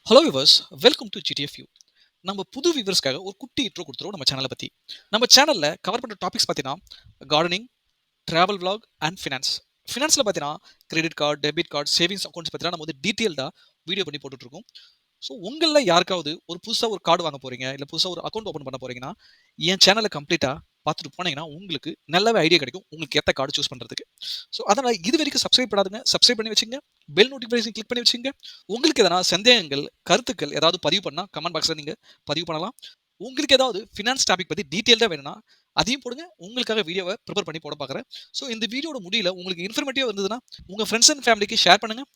Hello viewers, welcome to GTF U. நம்ம புது வியூவர்ஸ்க்காக ஒரு குட்டி இன்ட்ரோ கொடுத்துருவோம் நம்ம சேனலை பற்றி. நம்ம சேனலில் கவர் பண்ணுற டாபிக்ஸ் பார்த்தீங்கன்னா gardening, travel vlog and finance. ஃபினான்ஸில் பார்த்தீங்கன்னா credit card, debit card, savings accounts பார்த்தீங்கன்னா நம்ம வந்து டீட்டெயில்டாக வீடியோ பண்ணி போட்டுட்ருக்கோம். ஸோ உங்களில் யாருக்காவது ஒரு புதுசாக ஒரு கார்டு வாங்க போகிறீங்க, இல்லை புதுசாக ஒரு அக்கௌண்ட் ஓப்பன் பண்ண போகிறீங்கன்னா என் சேனலை கம்ப்ளீட்டாக பார்த்துட்டு போனீங்கன்னா உங்களுக்கு நல்லாவே ஐடியா கிடைக்கும் உங்களுக்கு ஏற்ற கார்டு சூஸ் பண்ணுறதுக்கு. ஸோ அதனால் இது வரைக்கும் சப்ஸ்கிரைப் பண்ணாதுங்க, சப்ஸ்கிரைப் பண்ணி வச்சுங்க. பெல் நோட்டிஃபிகேஷன் கிளிக் பண்ணி வச்சுங்க. உங்களுக்கு எதனா சந்தேகங்கள், கருத்துக்கள் ஏதாவது பதிவு பண்ணால் கமெண்ட் பாக்ஸில் நீங்கள் பதிவு பண்ணலாம். உங்களுக்கு ஏதாவது ஃபினான்ஸ் டாபிக் பற்றி டீட்டெயில்டாக வேணும்னா அதையும் போடுங்க. உங்களுக்காக வீடியோவை ப்ரிப்பேர் பண்ணி போட பார்க்குறேன். ஸோ இந்த வீடியோட முடியல உங்களுக்கு இன்ஃபர்மேட்டிவாக இருந்ததுன்னா உங்கள் ஃப்ரெண்ட்ஸ் அண்ட் ஃபேமிலிக்கு ஷேர் பண்ணுங்கள்.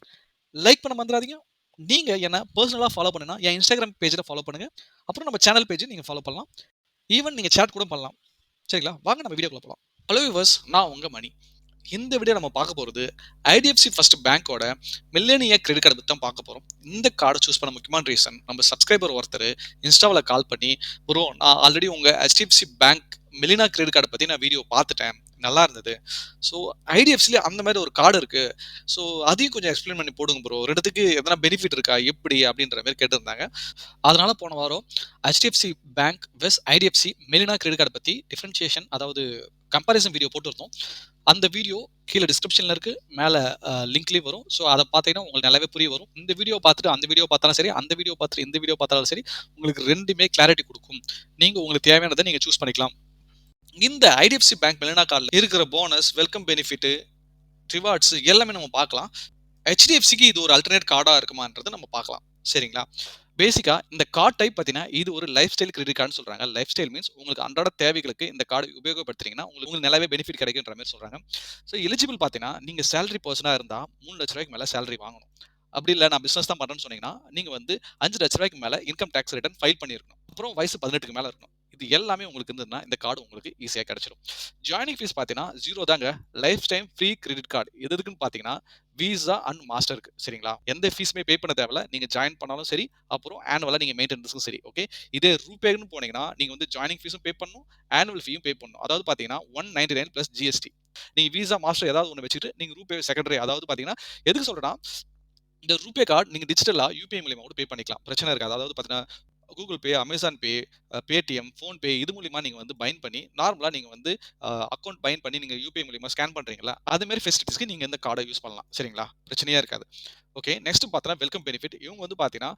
லைக் பண்ண மறந்துடாதீங்க. நீங்கள் என்ன பர்சனலாக ஃபாலோ பண்ணுன்னா என் இன்ஸ்டாகிராம் பேஜில் ஃபாலோ பண்ணுங்கள். அப்புறம் நம்ம சேனல் பேஜை நீங்கள் ஃபாலோ பண்ணலாம். ஈவன் நீங்கள் சேட் கூட பண்ணலாம். சரிங்களா? வாங்க நம்ம வீடியோக்குள்ள போகலாம். ஹலோ வியூவர்ஸ், நான் உங்கள் மணி. இந்த வீடியோ நம்ம பார்க்க போகிறது ஐடிஎஃப்சி ஃபர்ஸ்ட் பேங்கோட மில்லேனியர் கிரெடிட் கார்டு பற்றி தான் பார்க்க போகிறோம். இந்த கார்டு சூஸ் பண்ண முக்கியமான ரீசன், நம்ம சப்ஸ்கிரைபர் ஒருத்தர் இன்ஸ்டாவில் கால் பண்ணி, ப்ரோ நான் ஆல்ரெடி உங்கள் ஹெச்டிஎஃப்சி பேங்க் மில்லினா கிரெடிட் கார்டை பற்றி நான் வீடியோ பார்த்துட்டேன், நல்லா இருந்தது. ஸோ ஐடிஎஃப்சியில் அந்த மாதிரி ஒரு கார்டு இருக்குது, ஸோ அதையும் கொஞ்சம் எக்ஸ்பிளைன் பண்ணி போடுங்க ப்ரோ, ரெண்டுத்துக்கு எதனா பெனிஃபிட் இருக்கா எப்படி அப்படின்ற மாதிரி கேட்டிருந்தாங்க. அதனால போன வாரம் ஹெச்டிஎஃப்சி பேங்க் வெஸ் ஐடிஎஃப்சி மில்லினா கிரெடிட் கார்டு பற்றி டிஃப்ரென்ஷியேஷன், அதாவது கம்பேரிசன் வீடியோ போட்டுருந்தோம். அந்த வீடியோ கீழே டிஸ்கிரிப்ஷனில் இருக்குது, மேலே லிங்க்லேயும் வரும். ஸோ அதை பார்த்தீங்கன்னா உங்களுக்கு நல்லாவே புரிய வரும். இந்த வீடியோ பார்த்துட்டு அந்த வீடியோ பார்த்தாலும் சரி, அந்த வீடியோ பார்த்துட்டு இந்த வீடியோ பார்த்தாலும் சரி, உங்களுக்கு ரெண்டுமே கிளாரிட்டி கொடுக்கும். நீங்கள் உங்களுக்கு தேவையானதை நீங்கள் சூஸ் பண்ணிக்கலாம். இந்த ஐடிஎஃப்சி பேங்க் மில்லினா கார்டில் இருக்கிற போனஸ், வெல்கம் பெனிஃபிட்டு, ரிவார்ட்ஸ் எல்லாமே நம்ம பார்க்கலாம். ஹெச்டிஎஃப்சிக்கு இது ஒரு அல்டர்னேட் கார்டாக இருக்குமான்றது நம்ம பார்க்கலாம். சரிங்களா? பேசிக்காக இந்த கார்டு டைப் பார்த்தீங்கன்னா இது ஒரு லைஃப் ஸ்டைல் கிரெடிட் கார்டுன்னு சொல்கிறாங்க. லைஃப் ஸ்டைல் மீன்ஸ் உங்களுக்கு அன்றாட தேவைகளுக்கு இந்த கார்டு உபயோகப்படுத்துறீங்கன்னா உங்களுக்கு நல்லாவே பெனிஃபிட் கிடைக்குன்ற மாதிரி சொல்கிறாங்க. ஸோ எலிஜிபிள் பார்த்தீங்கன்னா நீங்கள் சேலரி பர்சனாக இருந்தால் 3 லட்ச ரூபாய்க்கு மேலே சேலரி வாங்கணும். அப்படி இல்லை நான் பிஸ்னஸ் தான் பண்ணுறேன்னு சொன்னீங்கன்னா நீங்கள் வந்து 5 லட்ச ரூபாய்க்கு மேலே இன்கம் டேக்ஸ் ரிட்டர்ன் ஃபைல் பண்ணியிருக்கணும். அப்புறம் வயசு 18க்கு மேலே இருக்கணும். இது எல்லாமே உங்களுக்கு இருந்ததுன்னா இந்த கார்டு உங்களுக்கு ஈஸியாக கிடைச்சிடும். ஜாயினிங் ஃபீஸ் பார்த்தீங்கன்னா 0 தாங்க. Life time free credit card எதுக்குன்னு பார்த்தீங்கன்னா விசா அண்ட் மாஸ்டருக்கு. சரிங்களா? எந்த ஃபீஸுமே பே பண்ண தேவையில்ல. நீங்கள் ஜாயின் பண்ணாலும் சரி, அப்புறம் ஆனுவலாக நீங்கள் மெயின்டெனன்ஸுக்கும் சரி. ஓகே, இதே ரூபேன்னு போனீங்கன்னா நீங்கள் வந்து ஜாயினிங் ஃபீஸும் பே பண்ணணும், ஆனுவல் ஃபீயும் பே பண்ணணும். அதாவது பார்த்தீங்கன்னா 199 ப்ளஸ் ஜிஎஸ்டி. நீங்கள் விசா மாஸ்டர் ஏதாவது ஒன்று வச்சுட்டு நீங்கள் ரூபே செகண்டரி, அதாவது பார்த்தீங்கன்னா எதுக்கு சொல்கிறேன்னா இந்த ரூபே கார்டு நீங்கள் டிஜிட்டலாக யூபிஐ மூலியமாக கூட பே பண்ணிக்கலாம், பிரச்சனை இருக்காது. அதாவது பார்த்தீங்கன்னா கூகுள் பே, அமேசான் பே, பேடிஎம், ஃபோன்பே இது மூலியமாக நீங்கள் வந்து பைன் பண்ணி நார்மலாக நீங்கள் வந்து அக்கௌண்ட் பைன் பண்ணி நீங்கள் யூபிஐ மூலியமாக ஸ்கேன் பண்ணுறீங்களா, அதுமாரி ஃபெசிலிட்டிஸ்க்கு நீங்கள் இந்த கார்டை யூஸ் பண்ணலாம். சரிங்களா? பிரச்சனையாக இருக்காது. ஓகே, நெக்ஸ்ட் பார்த்தீங்கன்னா வெல்கம் பெனிஃபிட். இவங்க வந்து பார்த்தீங்கன்னா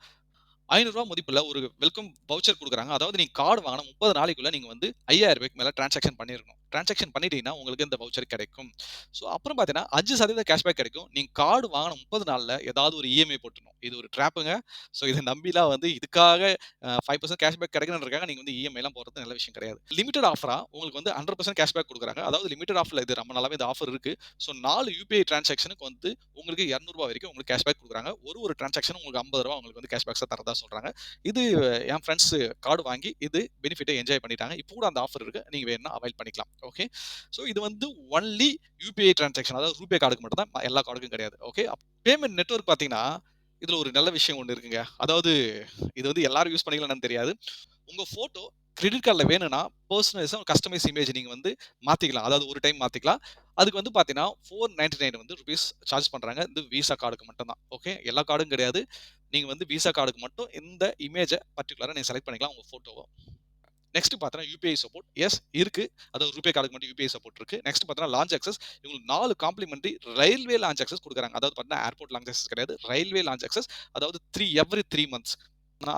₹500 மதிப்புள்ள ஒரு வெல்கம் வவுச்சர் குடுக்குறாங்க. அதாவது நீங்க கார்டு வாங்குன 30 நாளைக்குள்ள நீங்க வந்து ₹5000 மேல டிரான்சாக்ஷன் பண்ணியிருக்கணும். டிரான்சாக்ஷன் பண்ணிட்டீங்கன்னா உங்களுக்கு இந்த வவுச்சர் கிடைக்கும். ஸோ அப்புறம் பார்த்தீங்கன்னா 5% கேஷ்பேக் கிடைக்கும். நீங்க கார்டு வாங்குன 30 நாள்ல ஏதாவது ஒரு இஎம்ஐ போட்டுறணும். இது ஒரு ட்ராப்புங்க. ஸோ இத நம்பிலாம் வந்து இதுக்காக 5% கேஷ்பேக் கிடைக்கணுன்றதுக்காக நீங்க வந்து இஎம்ஐலாம் போடுறது நல்ல விஷயம் கிடையாது. லிமிட்டட் ஆஃபரா உங்களுக்கு வந்து 100% கேஷ்பேக் குடுக்குறாங்க. அதாவது லிமிட்டட் ஆஃபர்ல இது ரொம்ப நாளாவே இந்த ஆஃபர் இருக்கு. ஸோ 4 யுபிஐ டிரான்சாக்ஷனுக்கு வந்து உங்களுக்கு ₹200 வரைக்கும் உங்களுக்கு கேஷ்பேக் குடுக்குறாங்க. ஒரு டிரான்சாக்ஷன் உங்களுக்கு ₹50 உங்களுக்கு வந்து கேஷ்பேக்ஸா தரதா சொல்றாங்க. இது என் ஃப்ரெண்ட்ஸ் கார்டு வாங்கி இது பெனிஃபிட்டை என்ஜாய் பண்ணிட்டாங்க. இப்போ கூட அந்த ஆஃபர் இருக்கு. நீங்க வேணும்னா அவைல் பண்ணிக்கலாம். ஓகே. ஸோ இது வந்து ஒன்லி யுபிஐ டிரான்சாக்ஷன், அதாவது ரூபே கார்டுக்கு மட்டும் தான், எல்லா கார்டுக்கும் கிடையாது. ஓகே. பேமெண்ட் நெட்வொர்க் பார்த்தீங்கன்னா இதுல ஒரு நல்ல விஷயம் ஒண்ணு இருக்குங்க. அதாவது இது வந்து எல்லாரும் யூஸ் பண்ணிக்கலாம்னு தெரியாது. உங்க போட்டோ கிரெடிட் கார்டுல வேணும்னா பர்சனலைஸா கஸ்டமைஸ் இமேஜ் நீங்க வந்து மாத்திக்கலாம். அதாவது ஒரு டைம் மாத்திக்கலாம். அதுக்கு வந்து பாத்தீங்கன்னா 499 வந்து ரூபீஸ் சார்ஜ் பண்றாங்க. இந்த விசா கார்டுக்கு மட்டும் தான். ஓகே, எல்லா கார்டும் கிடையாது. நீங்க வந்து விசா கார்டுக்கு மட்டும் இந்த இமேஜை பர்டிகுலரா நீங்க செலக்ட் பண்ணிக்கலாம் உங்க போட்டோவை. நெக்ஸ்ட் பார்த்தீங்கன்னா யூபிஐ சப்போர்ட் எஸ் இருக்கு. அதாவது ரூபே கார்டுக்கு மட்டும் யூபிஐ சப்போர்ட் இருக்கு. நெக்ஸ்ட் பார்த்தீங்கன்னா லான்ச் ஆக்சஸ். இவங்களுக்கு 4 காம்ப்ளிமெண்டரி ரயில்வே லான்ச் ஆக்சஸ் கொடுக்குறாங்க. அதாவது பார்த்தீங்கன்னா ஏர்போர்ட் லான்ச் ஆக்சஸ் கிடையாது, ரயில்வே லான்ச் ஆக்சஸ். அதாவது எவ்ரி 3 மந்த்ஸ்.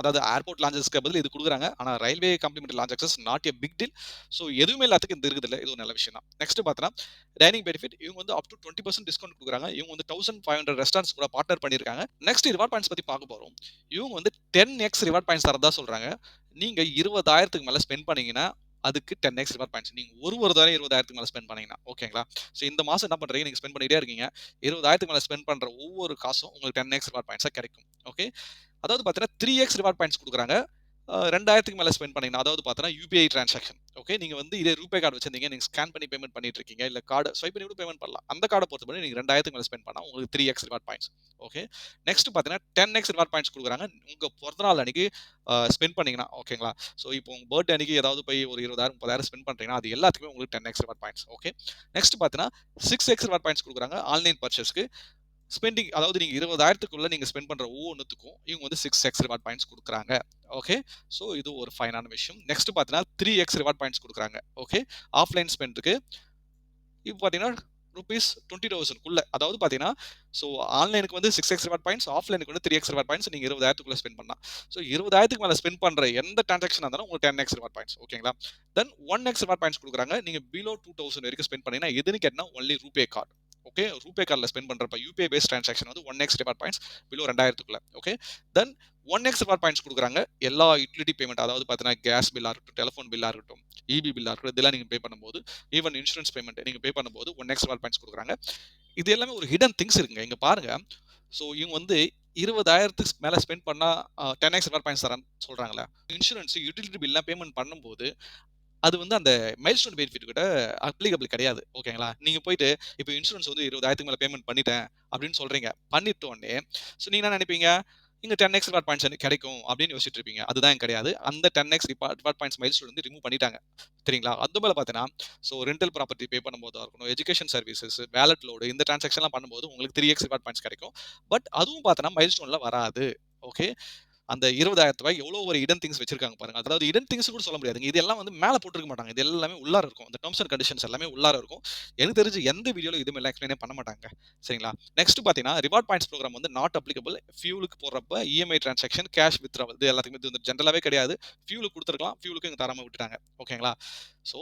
அதாவது ஏர்போர்ட் லான்ச்சஸ்க்கு பதில் இது கொடுக்குறாங்க. ஆனால் railway complimentary lounge access not a big deal. So எதுவுமே எல்லாத்துக்கும் இந்த இருக்குது இல்லை, இது ஒரு நல்ல விஷயம் தான். நெக்ஸ்ட் பார்த்தீங்கன்னா டைனிங் பெனிஃபிட். இவங்க வந்து அப் டு 20% டிஸ்கவுண்ட் கொடுக்குறாங்க. இவங்க வந்து 1500 ரெஸ்டாரண்ட்ஸ் கூட பார்ட்னர் பண்ணியிருக்காங்க. நெக்ஸ்ட் ரிவார்ட் பாயிண்ட்ஸ் பற்றி பார்க்க போகிறோம். இவங்க வந்து 10x ரிவார்ட் பாயிண்ட்ஸ் தரதா சொல்றாங்க. நீங்க 20,000க்கு மேல ஸ்பெண்ட் பண்ணீங்கன்னா அதுக்கு 10x ரிவார்ட் பாயிண்ட்ஸ். நீங்க ஒரு தடவை 20,000க்கு மேல ஸ்பெண்ட் பண்ணீங்கன்னா ஓகேங்களா? ஸோ இந்த மாசம் என்ன பண்றீங்க, நீங்க ஸ்பெண்ட் பண்ணிட்டே இருக்கீங்க. 20,000க்கு மேல ஸ்பெண்ட் பண்ற ஒவ்வொரு காசும் உங்களுக்கு 10x ரிவார்ட் பாயிண்ட்ஸா கிடைக்கும். ஓகே. அதாவது பார்த்தீங்கன்னா 3x ரிவார்ட் பாயிண்ட்ஸ் கொடுக்குறாங்க. 2000க்கு மேல ஸ்பெண்ட் பண்ணீங்கன்னா, அதாவது பார்த்தீங்கன்னா யுபிஐ டிரான்சாக்ஷன். ஓகே, நீங்க வந்து இதே ரூபே கார்டு வச்சிருந்தீங்க, நீங்க ஸ்கேன் பண்ணி பேமெண்ட் பண்ணிட்டு இருக்கீங்க, இல்ல கார்டு ஸ்வைப் பண்ணி கூட பேமெண்ட் பண்ணலாம். அந்த கார்டை பொறுத்தவரை நீங்க 2000க்கு மேல ஸ்பெண்ட் பண்ணா உங்களுக்கு 3x reward points. Okay. Next பார்த்தீங்கன்னா 10x ரிவார்ட் பாயிண்ட்ஸ் கொடுக்குறாங்க. உங்க பிறந்த நாள் அன்னைக்கு ஸ்பெண்ட் பண்ணீங்கன்னா ஓகேங்களா? ஸோ இப்போ உங்க பர்த்டே அன்னைக்கு ஏதாவது போய் ஒரு 20,000 30,000 ஸ்பெண்ட் பண்றீங்கன்னா அது எல்லாத்துக்குமே உங்களுக்கு 10x reward points. Okay. Next பார்த்தீங்கன்னா 6x ரிவார்ட் பாயிண்ட்ஸ் கொடுக்குறாங்க ஆன்லைன் பர்ச்சேஸ்க்கு. ஸ்பெண்டிங் அதாவது நீங்க 20,000க்குள்ள நீங்க ஸ்பெண்ட் பண்ற ஒவ்வொன்னுத்துக்கும் இவங்க வந்து 6x ரிவார்ட் பாயிண்ட்ஸ் குடுக்குறாங்க. ஓகே. ஸோ இது ஒரு ஃபைனான விஷயம். நெக்ஸ்ட் பார்த்தீங்கன்னா 3x ரிவார்ட் பாயிண்ட்ஸ் குடுக்குறாங்க. ஓகே. ஆஃப்லைன் ஸ்பெண்டுக்கு இப்போ பார்த்தீங்கன்னா ரூபீஸ் 20,000க்குள்ள அதாவது பார்த்தீங்கன்னா, ஸோ ஆன்லைனுக்கு வந்து 6x ரிவார்ட் பாயிண்ட்ஸ், ஆஃப்லைனுக்கு வந்து 3x ரிவார்ட் பாயிண்ட்ஸ் நீங்க 20,000க்குள்ள ஸ்பெண்ட் பண்ணலாம். ஸோ 20,000க்கு மேல ஸ்பெண்ட் பண்ற எந்த டிரான்சாக்ஷனா இருந்தாலும் உங்களுக்கு 10x ரிவார்ட் பாயிண்ட்ஸ். ஓகேங்களா? தென் 1x ரிவார்ட் பாயிண்ட்ஸ் குடுக்குறாங்க. நீங்க பிலோ 2,000 வரைக்கும் ஸ்பெண்ட் பண்ணீங்கன்னா, எதுன்னு கேட்டீங்கன்னா only RuPay card. Okay. RuPay கார்ட்ல ஸ்பெண்ட் பண்றப்ப யுபிஐ பேஸ்ட் டிரான்சாக்ஷன் வந்து 1x ரிவார்ட் பாயிண்ட்ஸ் பிலோ 2,000க்குள்ள. ஓகே. தென் 1x ரிவார்ட் பாயிண்ட்ஸ் குடுக்குறாங்க. எல்லா யுட்டிலிட்டி பேமெண்ட் அதாவது பார்த்தீங்கன்னா, கேஸ் பில்லா இருக்கட்டும், டெலிஃபோன் பில்லா இருக்கட்டும், இபி பில்லா இருக்கட்டும், இதெல்லாம் நீங்க பே பண்ணும்போது, ஈவன் இன்சூரன்ஸ் பேமெண்ட் நீங்க பே பண்ணும்போது 1x ரிவார்ட் பாயிண்ட்ஸ் குடுக்குறாங்க. இது எல்லாமே ஒரு ஹிடன் திங்ஸ் இருக்குங்க. இங்க பாருங்க. ஸோ இவங்க வந்து 20,000க்கு மேல ஸ்பெண்ட் பண்ணா 10x ரிவார்ட் பாயிண்ட்ஸ் தரேன்னு சொல்றாங்கல்ல. இன்சூரன்ஸ், யுட்டிலிட்டி பில்லாம் பேமெண்ட் பண்ணும்போது, அது வந்து அந்த மைல்ஸ்டோன் பெனிஃபிட் கிட்ட அப்ளிகபிள் கிடையாது. ஓகேங்களா? நீங்க போயிட்டு இப்ப இன்சூரன்ஸ் வந்து 20,000க்கு மேல பேமெண்ட் பண்ணிட்டேன் அப்படின்னு சொல்றீங்க. பண்ணிட்ட உடனே நீங்க என்ன நினைப்பீங்க? இங்க 10x ரிவார்ட் பாயிண்ட்ஸ் எனக்கு கிடைக்கும் அப்படின்னு யோசிச்சுட்டு இருப்பீங்க. அதுதான் கிடையாது. அந்த 10x ரிவார்ட் பாயிண்ட்ஸ் மைல்ஸ்டோன் வந்து ரிமூவ் பண்ணிட்டாங்க. சரிங்களா? அது மேல பார்த்தீங்கன்னா, ஸோ ரெண்டல் ப்ராப்பர்ட்டி பே பண்ணும்போதா இருக்கட்டும், எஜுகேஷன் சர்வீசஸ், வேலட் லோடு இந்த டிரான்சாக்ஷன்லாம் பண்ணும்போது உங்களுக்கு 3x ரிவார்ட் பாயிண்ட்ஸ் கிடைக்கும். பட் அதுவும் பார்த்தோன்னா மைல்ஸ்டோன்ல வராது. ஓகே. அந்த ரூ. 20,000 எவ்வளோ ஒரு ஹிடன் திங்ஸ் வச்சிருக்காங்க பாருங்க. அதாவது ஹிடன் திங்ஸ் கூட சொல்ல முடியாதுங்க. இது எல்லாம் வந்து மேல போட்டுருக்க மாட்டாங்க. இது எல்லாமே உள்ளார இருக்கும். அந்த டெர்ம்ஸ் அண்ட் கண்டிஷன்ஸ் எல்லாமே உள்ளார இருக்கும். எனக்கு தெரிஞ்சு எந்த வீடியோல இதுமாரிலாம் எக்ஸ்பிளைனே பண்ண மாட்டாங்க. சரிங்களா? நெக்ஸ்ட் பார்த்தீங்கன்னா, ரிவார்ட் பாயிண்ட்ஸ் ப்ரோகிராம் வந்து நாட் அப்ளிகபிள். ஃபியூலுக்கு போடுறப்ப இஎம்ஐ டிரான்சாக்ஷன், கேஷ் வித்ட்ராவல் இது எல்லாத்துக்குமே இது வந்து ஜென்ரலாவே கிடையாது. ஃபியூலுக்கு குடுத்துருக்கலாம். ஃபியூலுக்கு இங்க தராம விட்டுட்டாங்க. ஓகேங்களா? ஸோ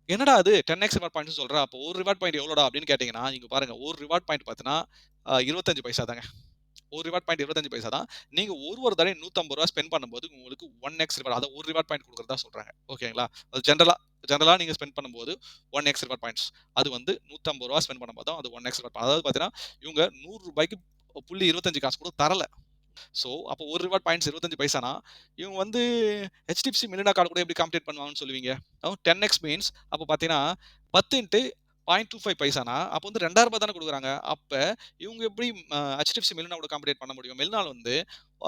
என்னடா அது 10x ரிவார்ட் பாயிண்ட்ஸ் சொல்ற. அப்போ ஒரு ரிவார்ட் பாயிண்ட் எவ்வளோடா அப்படின்னு கேட்டீங்கன்னா, இங்க பாருங்க ஒரு ரிவார்ட் பாயிண்ட் பார்த்தீங்கன்னா, 25 பைசா தாங்க. ஒரு ரிவார்ட் பாயிண்ட் 25 பைசா தான். நீங்க ஒரு தடவையும் ரூ. 150 ஸ்பெண்ட் பண்ணும்போது உங்களுக்கு 1x ரிவார்ட் அதாவது ஒரு ரிவார்ட் பாயிண்ட் குடுக்குறதா சொல்றாங்க. ஓகேங்களா? அது ஜெனரலா நீங்க ஸ்பெண்ட் பண்ணும்போது 1x ரிவார்ட் பாயிண்ட்ஸ். அது வந்து ரூ. 150 ஸ்பெண்ட் பண்ணும்போது தான் அது 1x ரிவார்ட். அதாவது பார்த்தீங்கன்னா, இவங்க ரூ. 100க்கு புள்ளி 25 காசு கூட தரல. ஸோ அப்போ ஒரு ரிவார்ட் பாயிண்ட்ஸ் 25 பைசானா, இவங்க வந்து HDFC மில்லியனர் கார்டு கூட எப்படி காம்பீட் பண்ணுவாங்கன்னு சொல்லுவீங்க? 10x மீன்ஸ் அப்போ பார்த்தீங்கன்னா, 10 இன்டு 0.25 பைசானா, அப்போ வந்து ரூ. 2,000 தானே குடுக்குறாங்க. அப்ப இவங்க எப்படி HDFC மில்லியனரோட காம்பீட் பண்ண முடியும்? மெரினால வந்து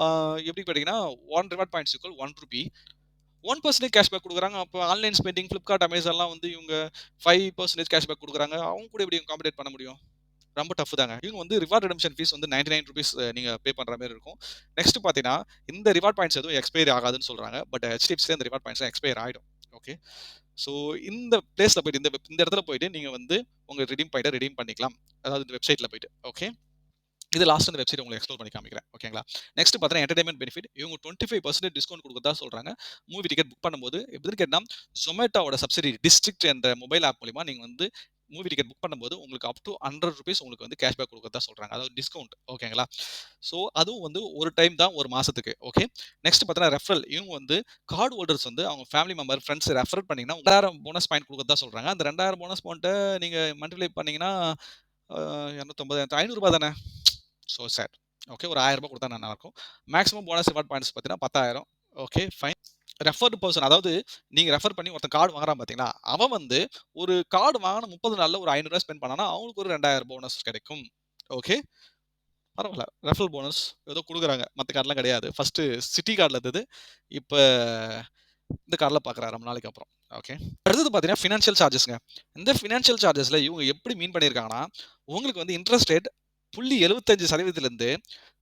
அ எப்படி பார்த்தீங்கன்னா, 1 ரிவார்ட் பாயிண்ட்ஸ் ஈக்குவல் ₹1 1% கேஷ்பேக் குடுக்குறாங்க. அப்போ ஆன்லைன் ஸ்பெண்டிங் Flipkart, Amazonலாம் வந்து இவங்க 5% கேஷ்பேக் குடுக்குறாங்க. அவங்க கூட எப்படி காம்பீட் பண்ண முடியும்? ரொம்ப டஃப் தாங்க. இவங்க வந்து ரிவார்ட் ரிடெம்ப்ஷன் ஃபீஸ் வந்து ₹99 நீங்க பே பண்ற மாரி இருக்கும். நெக்ஸ்ட் பார்த்தீங்கன்னா, இந்த ரிவார்ட் பாயிண்ட்ஸ் எதுவும் எக்ஸ்பைரி ஆகாதுன்னு சொல்றாங்க. பட் HDFCல இந்த ரிவார்ட் பாயிண்ட்ஸ்லாம் எக்ஸ்பயர் ஆயிடும். ஓகே. ஸோ இந்த பிளேஸ்ல போயிட்டு இந்த இடத்துல போயிட்டு நீங்க வந்து உங்க ரிடீம் பாயிண்ட்ட ரிடீம் பண்ணிக்கலாம். அதாவது இந்த வெப்சைட்ல போயிட்டு. ஓகே. இது லாஸ்ட் அந்த வெப்சைட் உங்களுக்கு எக்ஸ்ப்ளோர் பண்ணி காமிக்கிறேன். ஓகேங்களா? நெக்ஸ்ட் பார்த்தீங்கன்னா என்டர்டெயின்மென்ட் பெனிஃபிட். இவங்க 25% டிஸ்கவுண்ட் குடுக்கிறதா சொல்றாங்க. மூவி டிக்கெட் புக் பண்ணும்போது எப்படின்னு கேட்டா, Zomatoவோட சப்சிடி டிஸ்ட்ரிக்ட் என்ற மொபைல் ஆப் மூலியமா நீங்க வந்து மூவி டிக்கெட் புக் பண்ணும்போது உங்களுக்கு அப் டூ ₹100 உங்களுக்கு வந்து கேஷ்பேக் குடுக்கிறதா சொல்றாங்க. அதாவது டிஸ்கவுண்ட். ஓகேங்களா? ஸோ அதுவும் வந்து ஒரு டைம் தான் ஒரு மாசத்துக்கு. ஓகே. நெக்ஸ்ட் பார்த்தீங்கன்னா ரெஃபரல். இவங்க வந்து கார்ட் ஹோல்டர்ஸ் வந்து அவங்க ஃபேமிலி மெம்பர், ஃபிரெண்ட்ஸ் ரெஃபர் பண்ணீங்கன்னா 2,000 போனஸ் பாயிண்ட் குடுக்கிறதா சொல்றாங்க. அந்த 2,000 போனஸ் பாயிண்ட்ட நீங்க மல்டிப்ளை பண்ணீங்கன்னா, 250 ₹500 தானே. So sad. ஓகே. ஒரு ₹1000 குடுத்தா நல்லாருக்கும். மேக்ஸிமம் போனஸ் ரிவார்ட் பாயிண்ட்ஸ் பார்த்தீங்கன்னா 10,000. Okay fine. ரெஃபர்டு பெர்சன் அதாவது நீங்க ரெஃபர் பண்ணி ஒருத்தன் கார்டு வாங்குறான் பார்த்தீங்களா, அவன் வந்து ஒரு கார்டு வாங்குன 30 நாள்ல ஒரு ₹500 ஸ்பெண்ட் பண்ணான்னா, அவங்களுக்கு ஒரு 2,000 போனஸ் கிடைக்கும். ஓகே. பரவால்ல. ரெஃபரல் போனஸ் ஏதோ குடுக்குறாங்க. மத்த கார்ட்லாம் கிடையாது. ஃபர்ஸ்ட்டு சிட்டி கார்ட்ல இருந்தது. இப்ப இந்த கார்ட்ல பார்க்குறேன் ரொம்ப நாளைக்கு அப்புறம். ஓகே. அடுத்தது பார்த்தீங்கன்னா, ஃபினான்ஷியல் சார்ஜஸ்ங்க. இந்த ஃபினான்ஷியல் சார்ஜஸ்ல இவங்க எப்படி மீன் பண்ணியிருக்காங்கன்னா, உங்களுக்கு வந்து இன்ட்ரஸ்ட் ரேட் 0.75%லிருந்து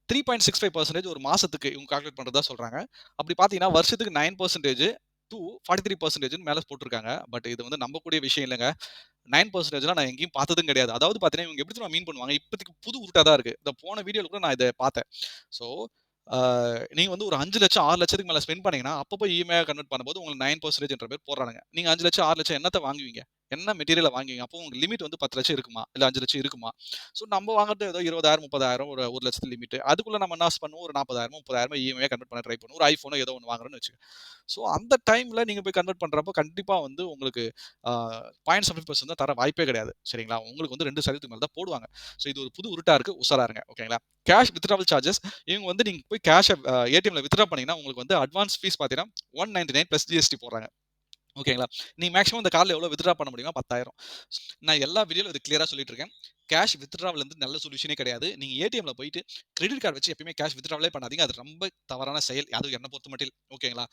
3.65% ஒரு மாசத்துக்கு இவங்க கால்குலேட் பண்றதா சொல்றாங்க. அப்படி பார்த்தீங்கன்னா, வருஷத்துக்கு 9% டூ 43%ன்னு மேல போட்டுருக்காங்க. பட் இது வந்து நம்பக்கூடிய விஷயம் இல்லங்க. 9%லாம் நான் எங்கேயும் பார்த்ததும் கிடையாது. அதாவது பார்த்தீங்கன்னா, இவங்க எப்படி தெரியுமா மீன் பண்ணுவாங்க? இப்போதைக்கு புது உருட்டா தான் இருக்கு. இந்த போன வீடியோல கூட நான் இத பார்த்தேன். ஸோ, ஆ நீங்க வந்து ஒரு 5,00,000 6,00,000க்கு மேல ஸ்பெண்ட் பண்ணீங்கன்னா, அப்பப்போ இஎம்ஐயா கன்வெர்ட் பண்ணும்போது உங்களுக்கு 9%ன்ற மாரி போடுறானுங்க. நீங்க 5,00,000 6,00,000 என்னத்த வாங்குவீங்க? என்ன மெட்டீரியல வாங்குவீங்க? அப்போ உங்களுக்கு லிமிட் வந்து 10,00,000 இருக்குமா? இல்ல 5,00,000 இருக்குமா? ஸோ நம்ம வாங்குறது ஏதோ 20,000 30,000 ஒரு 1,00,000 லிமிட். அதுக்குள்ள நம்ம என்ன பண்ணுவோம்? ஒரு 40,000 30,000 இஎம்ஐயா கன்வெர்ட் பண்ண ட்ரை பண்ணுவோம். ஒரு ஐஃபோனோ ஏதோ ஒண்ணு வாங்குறோம்னு வச்சுக்கங்க. ஸோ அந்த டைம்ல நீங்க போய் கன்வெர்ட் பண்றப்போ கண்டிப்பா வந்து உங்களுக்கு ஆ 0.75% தான் தர வாய்ப்பே கிடையாது. சரிங்களா? உங்களுக்கு வந்து 2% மேல தான் போடுவாங்க. ஸோ இது ஒரு புது உருட்டா இருக்கு. உஷாரா இருங்க. ஓகேங்களா? கேஷ் வித்ட்ராவல் சார்ஜஸ் இவங்க வந்து நீங்க போய் கேஷ ஏடிஎம்ல வித்ட்ரா பண்ணீங்கன்னா, உங்களுக்கு வந்து அட்வான்ஸ் ஃபீஸ் பார்த்தீங்கன்னா, 199 பிளஸ் ஜிஎஸ்டி போடுறாங்க. ஓகேங்களா? நீங்க மேக்ஸிமம் இந்த கார்ட்ல எவ்வளோ வித்ட்ரா பண்ண முடியுமோ 10,000. நான் எல்லா வீடியோல இது கிளியரா சொல்லிட்டு இருக்கேன். கேஷ் வித்ட்ராவல் வந்து நல்ல சொல்யூஷனே கிடையாது. நீங்க ஏடிஎம்ல போயிட்டு கிரெடிட் கார்டு வச்சு எப்பயுமே கேஷ் வித்ட்ராவலே பண்ணாதீங்க. அது ரொம்ப தவறான செயல். அதுவும் என்ன பொறுத்தமட்டில். ஓகேங்களா?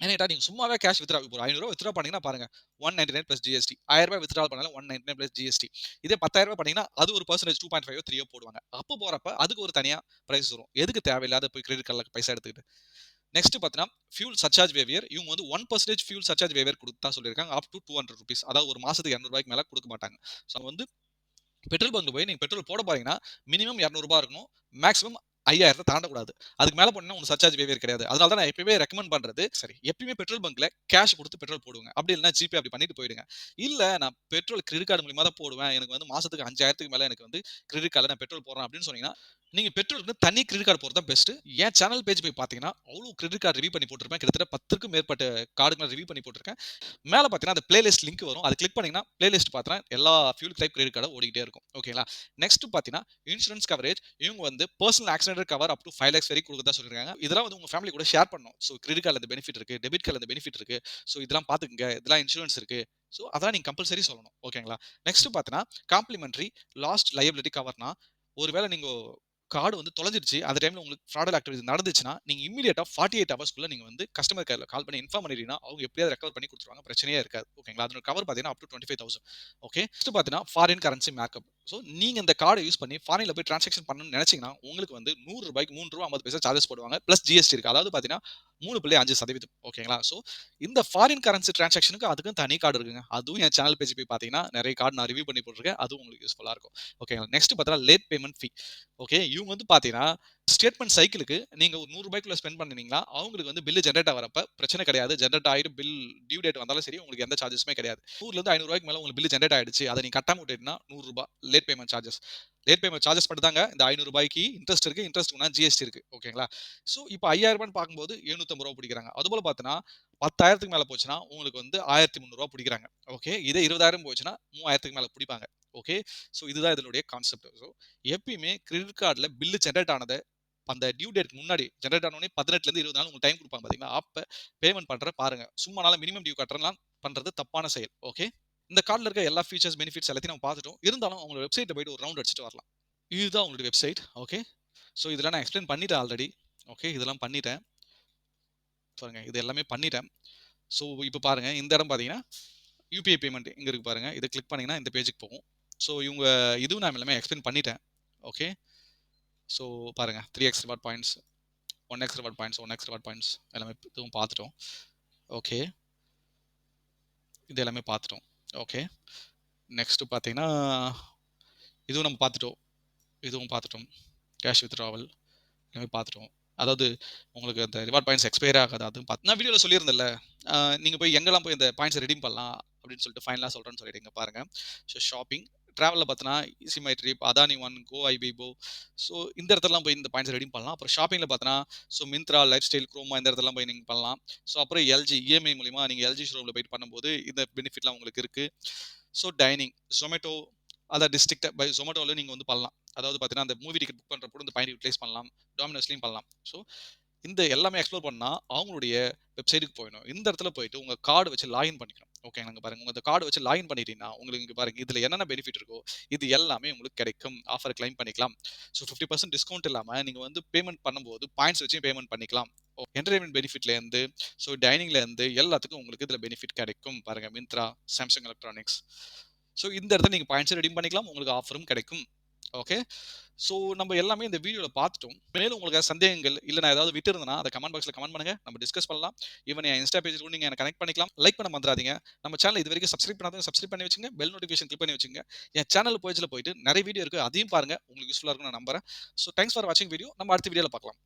ஏன்னு கேட்டா நீங்க சும்மாவே கேஷ் வித்ட்ரா இப்போ ஒரு ரூ. 500 வித்ட்ரா பண்ணீங்கன்னா பாருங்க 199 பிளஸ் ஜிஎஸ்டி. ரூ. 1000 வித்ட்ரா பண்ணாலும் 199 பிளஸ் ஜிஎஸ்டி. இதே ரூ. 10,000 பண்ணீங்கன்னா அது ஒரு பெர்சன்டேஜ் 2.5 3 போடுவாங்க. அப்போ போறப்ப அதுக்கு ஒரு தனியா பிரைஸ் வரும். எதுக்கு தேவையில்லாத போய் கிரெடிட் கார்ட்ல பைசா எடுத்துக்கிட்டு. நெக்ஸ்ட் பார்த்தீங்கன்னா ஃபியூல் சர்சார்ஜ் வேவியர். இவங்க வந்து 1% ஃபியூல் சர்சார்ஜ் வேவியர் குடுத்தா சொல்லியிருக்காங்க. அப் டூ ₹200. அதாவது ஒரு மாசத்துக்கு ரூ. 200 மேல குடுக்க மாட்டாங்க. ஸோ வந்து பெட்ரோல் பங்க்ல போய் நீங்க பெட்ரோல் போட போறீங்கன்னா மினிமம் ₹200 இருக்கணும். மேக்ஸிமம் 5000 தாண்டக்கூடாது. அதுக்கு மேல போனீங்கன்னா உங்களுக்கு சர்சார்ஜ் வேவியர் கிடையாது. அதனால தான் நான் எப்பவுமே ரெக்கமெண்ட் பண்றது சரி எப்பயுமே பெட்ரோல் பங்க்ல கேஷ் குடுத்து பெட்ரோல் போடுங்க. அப்படி இல்லன்னா ஜிபே அப்படி பண்ணிட்டு போயிடுங்க. இல்ல நான் பெட்ரோல் கிரெடிட் கார்டு மூலியமா தான் போடுவேன். எனக்கு வந்து மாசத்துக்கு 5000க்கு மேல எனக்கு வந்து கிரெடிட் கார்ட்ல நான் பெட்ரோல் போடுறேன் அப்படின்னு சொன்னீங்கன்னா, நீங்க பெட்ரோலுக்கு தனி கிரெடிட் கார்டு போறது தான் பெஸ்ட். என் சேனல் பேஜ் போய் பார்த்தீங்கன்னா, அவ்வளவு கிரெடிட் கார்டு ரிவ்யூ பண்ணி போட்டிருப்பேன். கிட்டத்தட்ட 10க்கும் மேற்பட்ட கார்டுகள் ரிவ்யூ பண்ணி போட்டிருக்கேன். மேல பார்த்தீங்கன்னா, அந்த பிளேலிஸ்ட் லிங்க் வரும். அத கிளிக் பண்ணீங்கன்னா, பிளேலிஸ்ட் பார்த்தீங்கன்னா, எல்லா ஃபியூல் டைப் கிரெடிட் கார்டும் ஓடிக்கிட்டே இருக்கும். ஓகேங்களா? நெக்ஸ்ட் பார்த்தீங்கன்னா, இன்சூரன்ஸ் கவரேஜ். இவங்க வந்து personal accidental cover up to 5 lakhs வரைக்கும் குடுக்கறதா சொல்லிருக்காங்க. இதெல்லாம் வந்து உங்க ஃபேமிலி கூட ஷேர் பண்ணணும். ஸோ கிரெடிட் கார்ட்ல இந்த பெனிஃபிட் இருக்கு. டெபிட் கார்ட்ல இந்த பெனிஃபிட் இருக்கு. ஸோ இதெல்லாம் பார்த்துக்கங்க. இதெல்லாம் இன்சூரன்ஸ் இருக்கு. ஸோ அதெல்லாம் நீங்க கம்பல்சரி சொல்லணும். ஓகேங்களா? நெக்ஸ்ட் பார்த்தீங்கன்னா, காம்ப்ளிமென்டரி லாஸ்ட் லயபிலிட்டி கவர்னா, ஒருவேள நீங்க கார்டு வந்து தொலைஞ்சிருச்சு. அந்த டைம்ல உங்களுக்கு ஃப்ராடல் ஆக்டிவிட்டி நடந்துச்சுன்னா, நீங்க இம்மீடியேட்டா 48 ஹவர்ஸ்க்குள்ள நீங்க வந்து கஸ்டமர் கேர்ல கால் பண்ணி இன்ஃபார்ம் பண்ணிட்டீங்கன்னா, அவங்க எப்படியாவது ரெக்கவர் பண்ணி குடுத்துருவாங்க. பிரச்சனையே இருக்காது. ஓகேங்களா? அதனோட கவர் பார்த்தீங்கன்னா, அப் டூ 25,000. ஓகே. நெக்ஸ்ட் பார்த்தீங்கன்னா, ஃபாரின் கரன்சி மேக்கப். ஸோ நீங்க இந்த கார்ட யூஸ் பண்ணி ஃபாரின்ல போய் டிரான்சாக்ஷன் பண்ணணும்னு நினைச்சீங்கன்னா, உங்களுக்கு வந்து ரூ. 100க்கு ரூ. 3.50 சார்ஜஸ் போடுவாங்க. பிளஸ் ஜிஎஸ்டி இருக்கு. அதாவது பார்த்தீங்கன்னா, 3.5%. ஓகேங்களா? ஸோ இந்த ஃபாரின் கரன்சி டிரான்சாக்ஷனுக்கு அதுக்கும் தனி கார்டு இருக்குங்க. அதுவும் என் சேனல் பேஜ் போய் பார்த்தீங்கன்னா, நெறைய கார்டு நான் ரிவ்யூ பண்ணி போட்டுருக்கேன். அதுவும் உங்களுக்கு யூஸ்ஃபுல்லா இருக்கும். ஓகேங்களா? நெக்ஸ்ட் பார்த்தீங்கன்னா, லேட் பேமெண்ட் ஃபீ. ஓகே. இவங்க வந்து பார்த்தீங்கன்னா, ஸ்டேட்மெண்ட் சைக்கிளுக்கு நீங்க ஒரு ரூ. 100க்குள்ள ஸ்பெண்ட் பண்ணீங்கன்னா, அவங்களுக்கு வந்து பில் ஜெனரேட் ஆவறப்ப பிரச்சனை கிடையாது. ஜெனரேட் ஆயிட்டு பில் டியூ டேட் வந்தாலும் சரி, உங்களுக்கு எந்த சார்ஜஸுமே கிடையாது. ரூ. 100லேருந்து ரூ. 500 மேல உங்களுக்கு பில் ஜெனரேட் ஆயிடுச்சு. அத நீங்க கட்டாம விட்டுட்டீங்கன்னா ரூ. 100 late payment charges. Late payment charges மட்டும் தாங்க. இந்த ரூ. 500க்கு இன்ட்ரெஸ்ட் இருக்கு. இன்ட்ரெஸ்ட்க்குனா ஜிஎஸ்டி இருக்கு. ஓகேங்களா? ஸோ இப்போ ரூ. 5000 பார்க்கும்போது ரூ. 750 பிடிக்கிறாங்க. அதுபோல பார்த்தீங்கன்னா, 10,000க்கு மேல போச்சுன்னா, உங்களுக்கு வந்து ரூ. 1300 பிடிக்கிறாங்க. ஓகே. இதே 20,000 போச்சுன்னா, 3000க்கு மேல பிடிப்பாங்க. ஓகே. ஸோ இதுதான் இதனுடைய கான்செப்ட். ஸோ எப்பயுமே கிரெடிட் கார்ட்ல பில் ஜெனரேட் ஆனத அந்த டியூ டேட்க்கு முன்னாடி ஜெனரேட் ஆன உடனே 18லேருந்து 20 நாள் உங்களுக்கு டைம் குடுப்பாங்க பார்த்தீங்களா? அப்ப பேமெண்ட் பண்ற பாருங்க. சும்மானால மினிமம் டியூ கட்டுறலாம் பண்றது தப்பான செயல். ஓகே. இந்த கார்ட்ல இருக்க எல்லா ஃபீச்சர்ஸ், பெனிஃபிட்ஸ் எல்லாத்தையும் நம்ம பார்த்துட்டோம். இருந்தாலும் அவங்களோட வெப்சைட்ல போயிட்டு ஒரு ரவுண்ட் அடிச்சுட்டு வரலாம். இதுதான் உங்களுடைய வெப்சைட். ஓகே. ஸோ இதெல்லாம் நான் எக்ஸ்பிளைன் பண்ணிட்டேன் ஆல்ரெடி. ஓகே. இதெல்லாம் பண்ணிட்டேன். பாருங்க இது எல்லாமே பண்ணிட்டேன். ஸோ இப்ப பாருங்க இந்த இடம் பார்த்தீங்கன்னா, யுபிஐ பேமெண்ட் இங்க இருக்கு பாருங்க. இத கிளிக் பண்ணீங்கன்னா இந்த பேஜ்க்கு போகும். ஸோ இவங்க இதுவும் நான் எல்லாமே எக்ஸ்பிளைன் பண்ணிட்டேன். ஓகே. ஸோ பாருங்க 3x reward points, 1x reward points, 1x reward points எல்லாமே இதுவும் பார்த்துட்டோம். ஓகே. இது எல்லாமே பார்த்துட்டோம். ஓகே. நெக்ஸ்ட் பார்த்தீங்கன்னா, இதுவும் நம்ம பார்த்துட்டோம். இதுவும் பார்த்துட்டோம். கேஷ் வித்ட்ராவல் எல்லாமே பார்த்துட்டோம். அதாவது உங்களுக்கு அந்த ரிவார்ட் பாயிண்ட்ஸ் எக்ஸ்பயர் ஆகாது. அதுவும் நான் வீடியோல சொல்லியிருந்தேன்ல. நீங்க போய் எங்கெல்லாம் போய் இந்த பாயிண்ட்ஸ ரெடீம் பண்ணலாம் அப்படின்னு சொல்லிட்டு ஃபைனலா சொல்றேன்னு சொல்லிட்டு இங்க பாருங்க. ஸோ ஷாப்பிங், டிராவல்ல பார்த்தீங்கன்னா EaseMyTrip, Adani one, Goibibo. So இந்த இடத்துலலாம் போய் இந்த பாயிண்ட்ஸ் ரெடீம் பண்ணலாம். அப்புறம் ஷாப்பிங்ல பார்த்தீங்கன்னா, so Myntra, lifestyle, Croma இந்த இடத்துலலாம் போய் நீங்க பண்ணலாம். ஸோ அப்புறம் எல்ஜி இஎம்ஐ மூலியமா நீங்க எல்ஜி ஷோரூம்ல போயிட்டு பண்ணும்போது இந்த பெனிஃபிட்லாம் உங்களுக்கு இருக்கு. ஸோ டைனிங், ஜொமேட்டோ அதான் டிஸ்ட்ரிக்ட் பை ஜொமேட்டோல நீங்க வந்து பண்ணலாம். அதாவது பார்த்தீங்கன்னா, அந்த மூவி டிக்கெட் புக் பண்றப்போ இந்த பாயிண்ட் யூட்டிலைஸ் பண்ணலாம். டாமினோஸ்லயும் பண்ணலாம். ஸோ இந்த எல்லாமே எக்ஸ்ப்ளோர் பண்ணா அவங்களுடைய வெப்சைட்டுக்கு போயிடணும். இந்த இடத்துல போயிட்டு உங்க கார்டு வச்சு லாகின் பண்ணிக்கணும். ஓகேங்க. இங்க பாருங்க. உங்க கார்டு வச்சு லாகின் பண்ணிட்டீங்கன்னா, உங்களுக்கு இங்க பாருங்க இதுல என்னென்ன பெனிஃபிட் இருக்கோ, இது எல்லாமே உங்களுக்கு கிடைக்கும். ஆஃபர் கிளைம் பண்ணிக்கலாம். ஸோ 50% டிஸ்கவுண்ட் இல்லாம நீங்க வந்து பேமெண்ட் பண்ணும்போது பாயிண்ட்ஸ் வச்சு பேமெண்ட் பண்ணிக்கலாம். என்டர்டெயின்மென்ட் பெனிஃபிட்ல இருந்து, ஸோ டைனிங்ல இருந்து எல்லாத்துக்கும் உங்களுக்கு இதுல பெனிஃபிட் கிடைக்கும். பாருங்க மிந்த்ரா, சாம்சங் எலக்ட்ரானிக்ஸ். ஸோ இந்த இடத்துல நீங்க பாயிண்ட்ஸ் ரெடீம் பண்ணிக்கலாம். உங்களுக்கு ஆஃபரும் கிடைக்கும். ஓகே. ஸோ நம்ம எல்லாமே இந்த வீடியோல பார்த்துட்டோம். மேலும் உங்களுக்கு சந்தேகங்கள் இல்ல நான் ஏதாவது விட்டுருந்தேன்னா அத கமெண்ட் பாக்ஸ்ல கமெண்ட் பண்ணுங்க. நம்ம டிஸ்கஸ் பண்ணலாம். ஈவன் என் இன்ஸ்டா பேஜ்ல கூட நீங்க என்ன கனெக்ட் பண்ணிக்கலாம். லைக் பண்ண மறந்துறாதீங்க. நம்ம சேனல் இதுவரைக்கும் சப்ஸ்கிரைப் பண்ணாதவங்க சப்ஸ்கிரைப் பண்ணி வச்சுங்க. பெல் நோட்டிஃபிகேஷன் கிளிக் பண்ணி வச்சுங்க. என் சேனல் பேஜ்ல போயிட்டு நிறைய வீடியோ இருக்கு. அதையும் பாருங்க. உங்களுக்கு யூஸ்ஃபுல்லா இருக்கும்னு நான் நம்புறேன். ஸோ தேங்க்ஸ் ஃபார் வாட்சிங் வீடியோ. நம்ம அடுத்த வீடியோல பார்க்கலாம்.